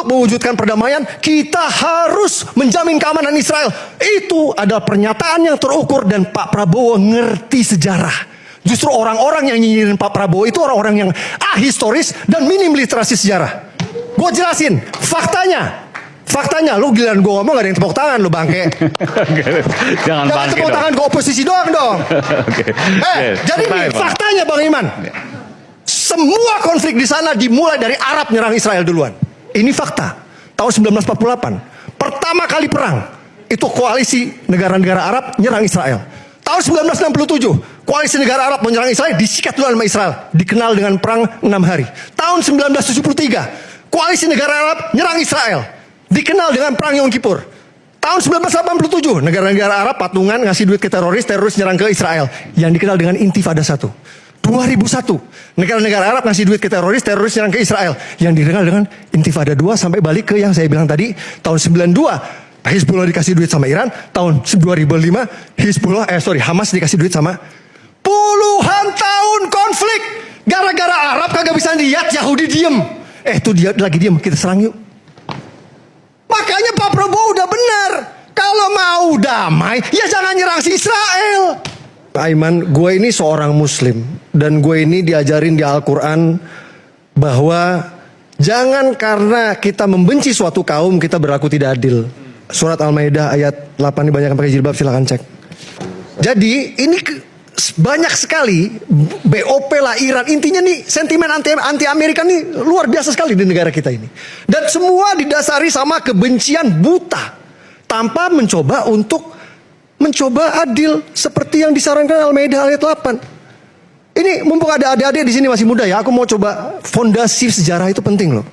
untuk mewujudkan perdamaian, kita harus menjamin keamanan Israel. Itu adalah pernyataan yang terukur dan Pak Prabowo ngerti sejarah. Justru orang-orang yang nyinyirin Pak Prabowo itu orang-orang yang ahistoris dan minim literasi sejarah. Gue jelasin faktanya. Faktanya, lu giliran gue ngomong gak ada yang tepuk tangan lu bangke. Jangan bangke tepuk tangan ke oposisi doang dong. Jadi nih faktanya Bang Iman. Semua konflik di sana dimulai dari Arab nyerang Israel duluan. Ini fakta. Tahun 1948, pertama kali perang itu koalisi negara-negara Arab nyerang Israel. Tahun 1967, koalisi negara Arab menyerang Israel, disikat duluan sama Israel, dikenal dengan perang 6 hari. Tahun 1973, koalisi negara Arab nyerang Israel, dikenal dengan perang Yom Kippur. Tahun 1987, negara-negara Arab patungan ngasih duit ke teroris, teroris nyerang ke Israel, yang dikenal dengan Intifada 1. 2001, negara-negara Arab ngasih duit ke teroris, teroris nyerang ke Israel, yang dikenal dengan Intifada 2 sampai balik ke yang saya bilang tadi, tahun 92, Hizbullah dikasih duit sama Iran. Tahun 2005, Hamas dikasih duit sama. Puluhan tahun konflik, gara-gara Arab kagak bisa lihat, Yahudi diem. Tuh dia lagi diem, kita serang yuk. Makanya Pak Prabowo udah benar. Kalau mau damai, ya jangan nyerang si Israel. Aiman, gue ini seorang muslim. Dan gue ini diajarin di Al-Quran bahwa jangan karena kita membenci suatu kaum, kita berlaku tidak adil. Surat Al-Maidah ayat 8 ini banyak yang pakai jilbab, silakan cek. Jadi ini banyak sekali BOP lah Iran. Intinya nih sentimen anti Amerika nih luar biasa sekali di negara kita ini. Dan semua didasari sama kebencian buta tanpa mencoba adil seperti yang disarankan Al-Maidah ayat 8. Ini mumpung ada adik-adik di sini masih muda ya, aku mau coba fondasi sejarah itu penting loh.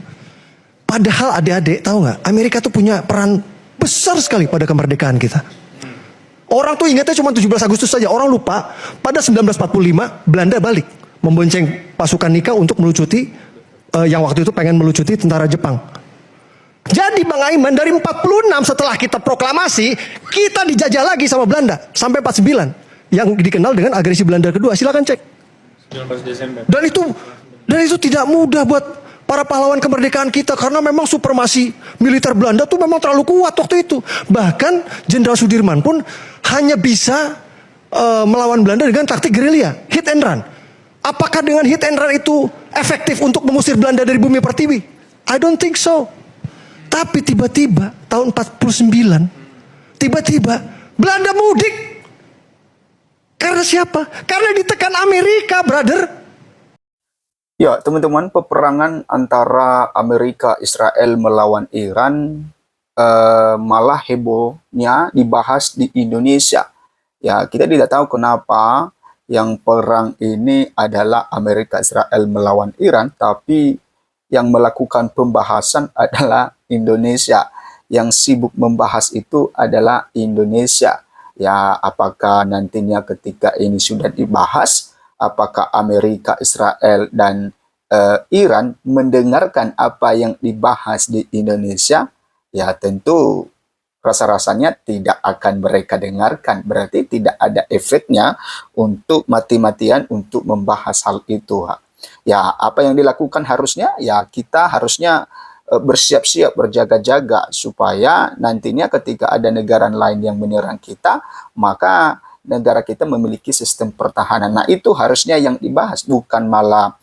Padahal adik-adik tahu nggak, Amerika tuh punya peran besar sekali pada kemerdekaan kita. Orang tuh ingatnya cuma 17 Agustus saja. Orang lupa pada 1945 Belanda balik membonceng pasukan Nika untuk melucuti yang waktu itu pengen melucuti tentara Jepang. Jadi Bang Aiman, dari 46 setelah kita proklamasi, kita dijajah lagi sama Belanda sampai 49 yang dikenal dengan agresi Belanda kedua. Silakan cek. 19 Desember. Dan itu tidak mudah buat para pahlawan kemerdekaan kita, karena memang supremasi militer Belanda tuh memang terlalu kuat waktu itu. Bahkan Jenderal Sudirman pun hanya bisa melawan Belanda dengan taktik gerilya, hit and run. Apakah dengan hit and run itu efektif untuk mengusir Belanda dari bumi pertiwi? I don't think so. Tapi tiba-tiba tahun 49, tiba-tiba Belanda mudik. Karena siapa? Karena ditekan Amerika, brother. Ya, teman-teman, peperangan antara Amerika Israel melawan Iran malah hebohnya dibahas di Indonesia. Ya, kita tidak tahu kenapa yang perang ini adalah Amerika Israel melawan Iran, tapi yang melakukan pembahasan adalah Indonesia. Yang sibuk membahas itu adalah Indonesia. Ya, apakah nantinya ketika ini sudah dibahas, apakah Amerika, Israel, dan Iran mendengarkan apa yang dibahas di Indonesia? Ya tentu rasa-rasanya tidak akan mereka dengarkan. Berarti tidak ada efeknya untuk mati-matian untuk membahas hal itu. Ya apa yang dilakukan harusnya? Ya kita harusnya bersiap-siap, berjaga-jaga supaya nantinya ketika ada negara lain yang menyerang kita, maka negara kita memiliki sistem pertahanan. Nah itu harusnya yang dibahas, bukan malah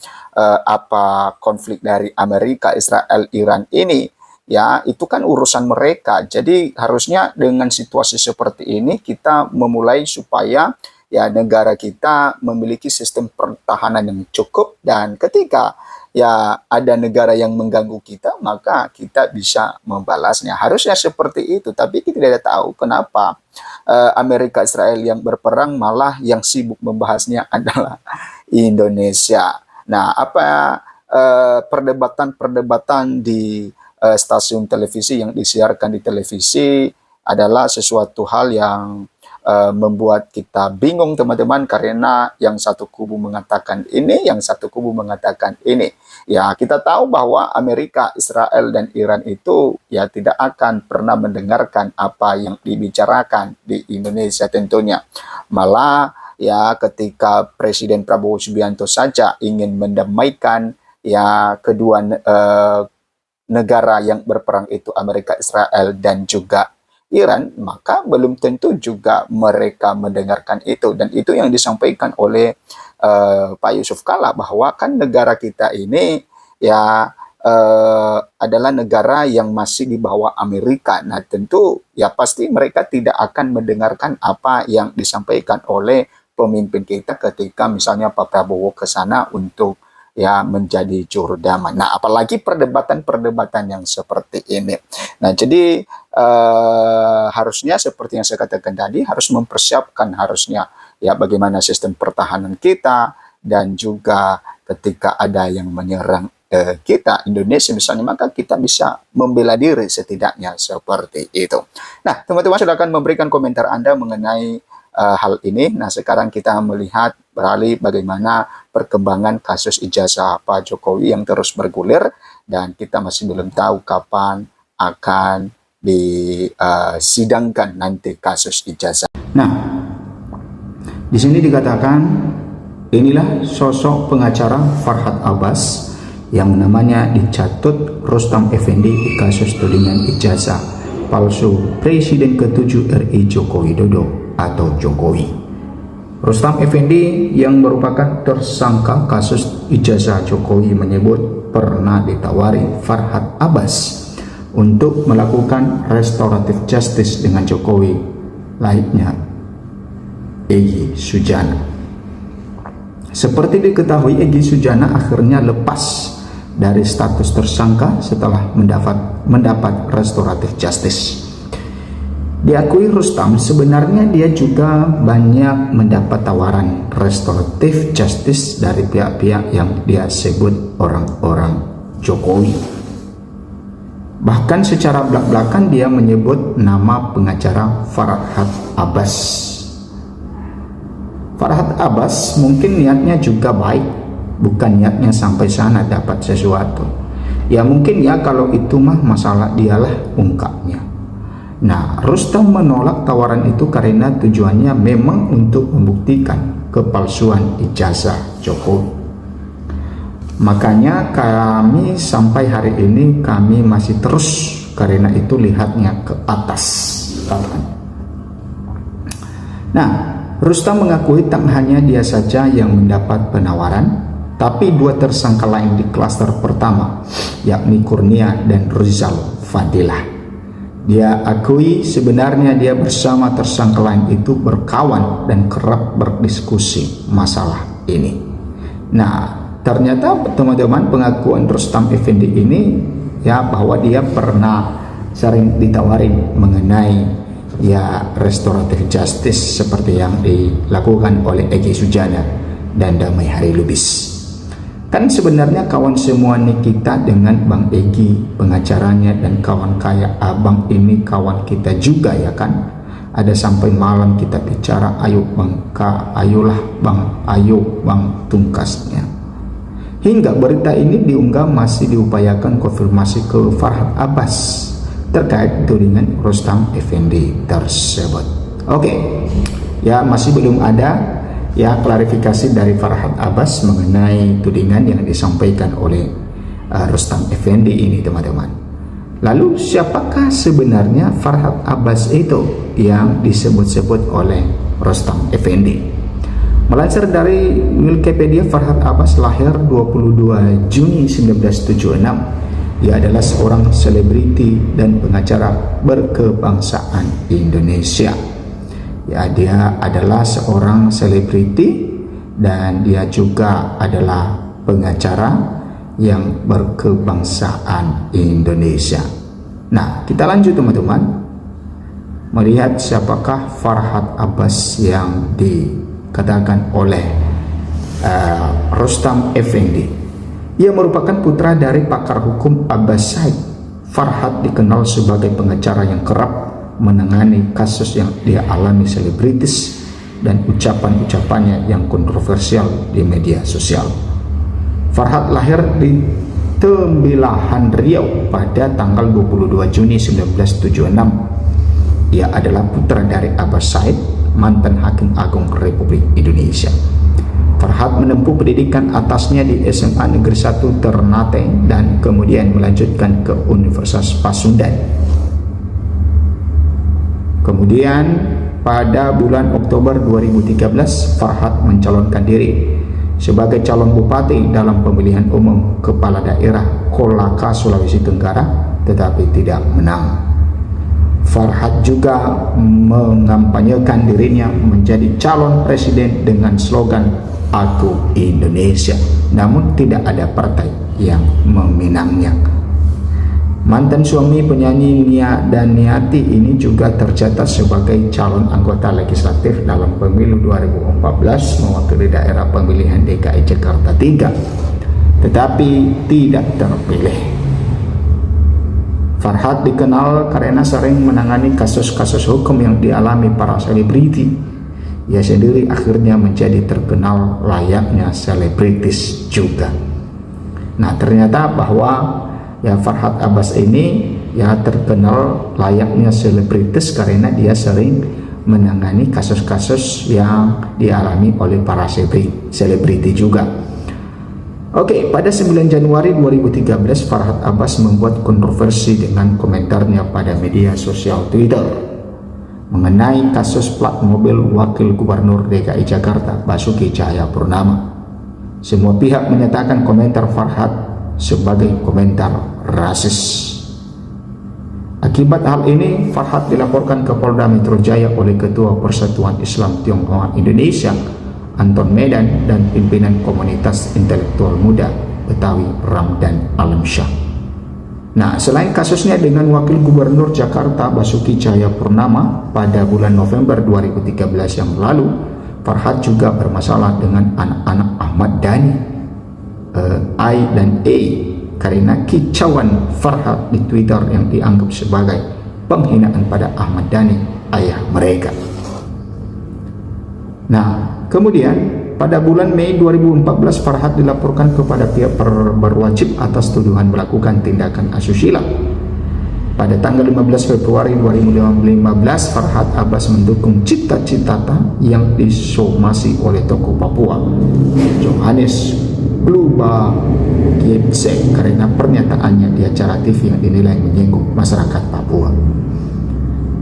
konflik dari Amerika, Israel, Iran ini. Ya itu kan urusan mereka. Jadi harusnya dengan situasi seperti ini kita memulai supaya ya negara kita memiliki sistem pertahanan yang cukup, dan ketika ya ada negara yang mengganggu kita, maka kita bisa membalasnya. Harusnya seperti itu, tapi kita tidak tahu kenapa Amerika Israel yang berperang malah yang sibuk membahasnya adalah Indonesia. Nah, apa perdebatan di stasiun televisi yang disiarkan di televisi adalah sesuatu hal yang membuat kita bingung, teman-teman, karena yang satu kubu mengatakan ini, yang satu kubu mengatakan ini. Ya, kita tahu bahwa Amerika, Israel, dan Iran itu ya tidak akan pernah mendengarkan apa yang dibicarakan di Indonesia tentunya. Malah ya ketika Presiden Prabowo Subianto saja ingin mendamaikan ya kedua negara yang berperang itu Amerika, Israel, dan juga Iran, maka belum tentu juga mereka mendengarkan itu. Dan itu yang disampaikan oleh Pak Yusuf Kalla, bahwa kan negara kita ini ya adalah negara yang masih di bawah Amerika. Nah tentu ya pasti mereka tidak akan mendengarkan apa yang disampaikan oleh pemimpin kita ketika misalnya Pak Prabowo ke sana untuk ya menjadi juru damai. Nah apalagi perdebatan-perdebatan yang seperti ini. Nah jadi harusnya seperti yang saya katakan tadi, harus mempersiapkan harusnya ya bagaimana sistem pertahanan kita, dan juga ketika ada yang menyerang kita Indonesia misalnya, maka kita bisa membela diri setidaknya seperti itu. Nah teman-teman silakan memberikan komentar Anda mengenai hal ini. Nah sekarang kita melihat beralih bagaimana perkembangan kasus ijazah Pak Jokowi yang terus bergulir, dan kita masih belum tahu kapan akan disidangkan nanti kasus ijazah. Nah, di sini dikatakan inilah sosok pengacara Farhad Abbas yang namanya dicatut Rustam Effendi di kasus tudingan ijazah palsu Presiden ke-7 RI Joko Widodo atau Jokowi. Rustam Effendi yang merupakan tersangka kasus ijazah Jokowi menyebut pernah ditawari Farhad Abbas untuk melakukan restoratif justice dengan Jokowi, layaknya Egy Sujana. Seperti diketahui, Egy Sujana akhirnya lepas dari status tersangka setelah mendapat restoratif justice. Diakui Rustam, sebenarnya dia juga banyak mendapat tawaran restoratif justice dari pihak-pihak yang dia sebut orang-orang Jokowi. Bahkan secara belak-belakan dia menyebut nama pengacara Farhad Abbas. Farhad Abbas mungkin niatnya juga baik, bukan niatnya sampai sana dapat sesuatu. Ya mungkin ya kalau itu mah masalah dialah ungkapnya. Nah, Rustam menolak tawaran itu karena tujuannya memang untuk membuktikan kepalsuan ijazah Jokowi. Makanya kami sampai hari ini kami masih terus karena itu lihatnya ke atas. Nah, Rustam mengakui tak hanya dia saja yang mendapat penawaran, tapi dua tersangka lain di klaster pertama, yakni Kurnia dan Rizal Fadilah. Dia akui sebenarnya dia bersama tersangka lain itu berkawan dan kerap berdiskusi masalah ini. Nah, ternyata teman-teman pengakuan Rustam Effendi ini ya bahwa dia pernah sering ditawarin mengenai ya restoratif justice seperti yang dilakukan oleh Egy Sujana dan Damai Hari Lubis. Kan sebenarnya kawan semua nih kita dengan Bang Egy pengacaranya dan kawan kayak abang ini kawan kita juga ya kan. Ada sampai malam kita bicara, ayo Bang Ka, ayolah Bang, ayo Bang tungkasnya. Hingga berita ini diunggah masih diupayakan konfirmasi ke Farhad Abbas terkait tudingan Rustam Effendi tersebut. Oke, ya masih belum ada ya klarifikasi dari Farhad Abbas mengenai tudingan yang disampaikan oleh Rustam Effendi ini teman-teman. Lalu siapakah sebenarnya Farhad Abbas itu yang disebut-sebut oleh Rustam Effendi? Melansir dari Wikipedia, Farhad Abbas lahir 22 Juni 1976. Ia adalah seorang selebriti dan pengacara berkebangsaan Indonesia. Ya, dia adalah seorang selebriti dan dia juga adalah pengacara yang berkebangsaan Indonesia. Nah, kita lanjut teman-teman. Melihat siapakah Farhad Abbas yang dikatakan oleh Rustam Effendi. Ia merupakan putra dari pakar hukum Abbas Said. Farhad dikenal sebagai pengacara yang kerap menangani kasus yang dia alami selebritis dan ucapan-ucapannya yang kontroversial di media sosial. Farhad lahir di Tembilahan Riau pada tanggal 22 Juni 1976. Ia adalah putra dari Abbas Said, mantan Hakim Agung Republik Indonesia. Farhad menempuh pendidikan atasnya di SMA Negeri 1 Ternate dan kemudian melanjutkan ke Universitas Pasundan. Kemudian pada bulan Oktober 2013, Farhad mencalonkan diri sebagai calon bupati dalam pemilihan umum kepala daerah Kolaka, Sulawesi Tenggara, tetapi tidak menang. Farhad juga mengampanyekan dirinya menjadi calon presiden dengan slogan Aku Indonesia, namun tidak ada partai yang meminangnya. Mantan suami penyanyi Nia Daniati ini juga tercatat sebagai calon anggota legislatif dalam pemilu 2014 mewakili daerah pemilihan DKI Jakarta 3, tetapi tidak terpilih. Farhad dikenal karena sering menangani kasus-kasus hukum yang dialami para selebriti. Ia sendiri akhirnya menjadi terkenal layaknya selebritis juga. Nah, ternyata bahwa Farhad Abbas ini terkenal layaknya selebritis karena dia sering menangani kasus-kasus yang dialami oleh para selebriti juga. Oke, pada 9 Januari 2013 Farhad Abbas membuat kontroversi dengan komentarnya pada media sosial Twitter mengenai kasus plat mobil Wakil Gubernur DKI Jakarta Basuki Cahayapurnama. Semua pihak menyatakan komentar Farhad sebagai komentar rasis. Akibat hal ini, Farhad dilaporkan ke Polda Metro Jaya oleh Ketua Persatuan Islam Tionghoa Indonesia, Anton Medan, dan pimpinan komunitas intelektual muda Betawi Ramdan Alamsyah. Nah, selain kasusnya dengan Wakil Gubernur Jakarta Basuki Cahayapurnama pada bulan November 2013 yang lalu, Farhad juga bermasalah dengan anak-anak Ahmad Dhani, I dan A, karena kicauan Farhad di Twitter yang dianggap sebagai penghinaan pada Ahmad Dhani, ayah mereka. Nah, kemudian pada bulan Mei 2014 Farhad dilaporkan kepada pihak berwajib atas tuduhan melakukan tindakan asusila. Pada tanggal 15 Februari 2015, Farhad Abbas mendukung cita-cita yang disomasi oleh tokoh Papua Johannes Bluba Giebse karena pernyataannya di acara TV yang dinilai menyinggung masyarakat Papua.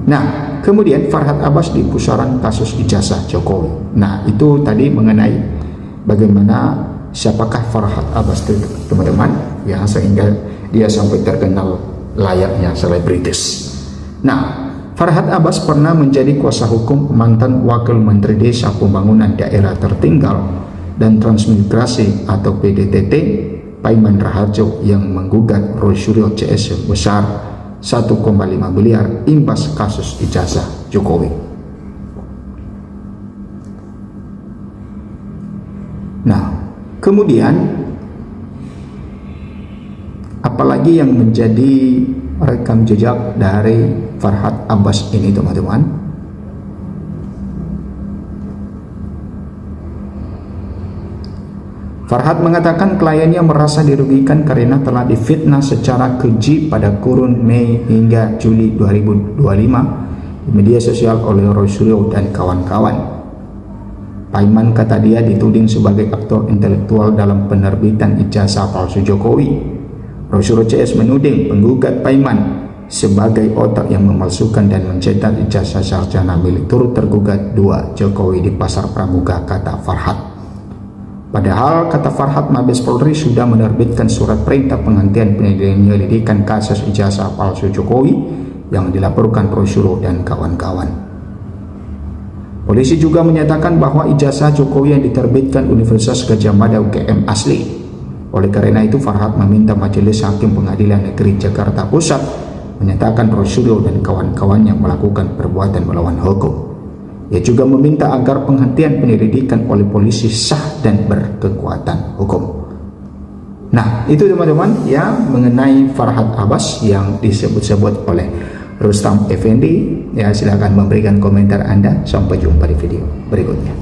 Nah, kemudian Farhad Abbas di pusaran kasus ijazah Jokowi. Nah, itu tadi mengenai bagaimana siapakah Farhad Abbas itu, teman-teman, ya, sehingga dia sampai terkenal layaknya selebritis. Nah, Farhad Abbas pernah menjadi kuasa hukum mantan Wakil Menteri Desa Pembangunan Daerah Tertinggal dan Transmigrasi atau PDTT Paiman Raharjo yang menggugat Roy Suryo CS sebesar 1,5 miliar imbas kasus ijazah Jokowi. Nah, kemudian apalagi yang menjadi rekam jejak dari Farhad Abbas ini, teman-teman? Farhad mengatakan kliennya merasa dirugikan karena telah difitnah secara keji pada kurun Mei hingga Juli 2025 di media sosial oleh Roy Suryo dan kawan-kawan. Paiman, kata dia, dituding sebagai aktor intelektual dalam penerbitan ijazah palsu Jokowi. Roy Suryo CS menuding penggugat Paiman sebagai otak yang memalsukan dan mencetak ijazah sarjana milik turut tergugat 2 Jokowi di Pasar Pramuka, kata Farhad. Padahal, kata Farhad, Mabes Polri sudah menerbitkan surat perintah penghentian penyelidikan kasus ijazah palsu Jokowi yang dilaporkan Roy Suryo dan kawan-kawan. Polisi juga menyatakan bahwa ijazah Jokowi yang diterbitkan Universitas Gadjah Mada UGM asli. Oleh karena itu, Farhad meminta Majelis Hakim Pengadilan Negeri Jakarta Pusat menyatakan Roy Suryo dan kawan-kawannya melakukan perbuatan melawan hukum. Ia juga meminta agar penghentian penyelidikan oleh polisi sah dan berkekuatan hukum. Nah, itu teman-teman ya mengenai Farhad Abbas yang disebut-sebut oleh Rustam Effendi. Ya, silakan memberikan komentar Anda. Sampai jumpa di video berikutnya.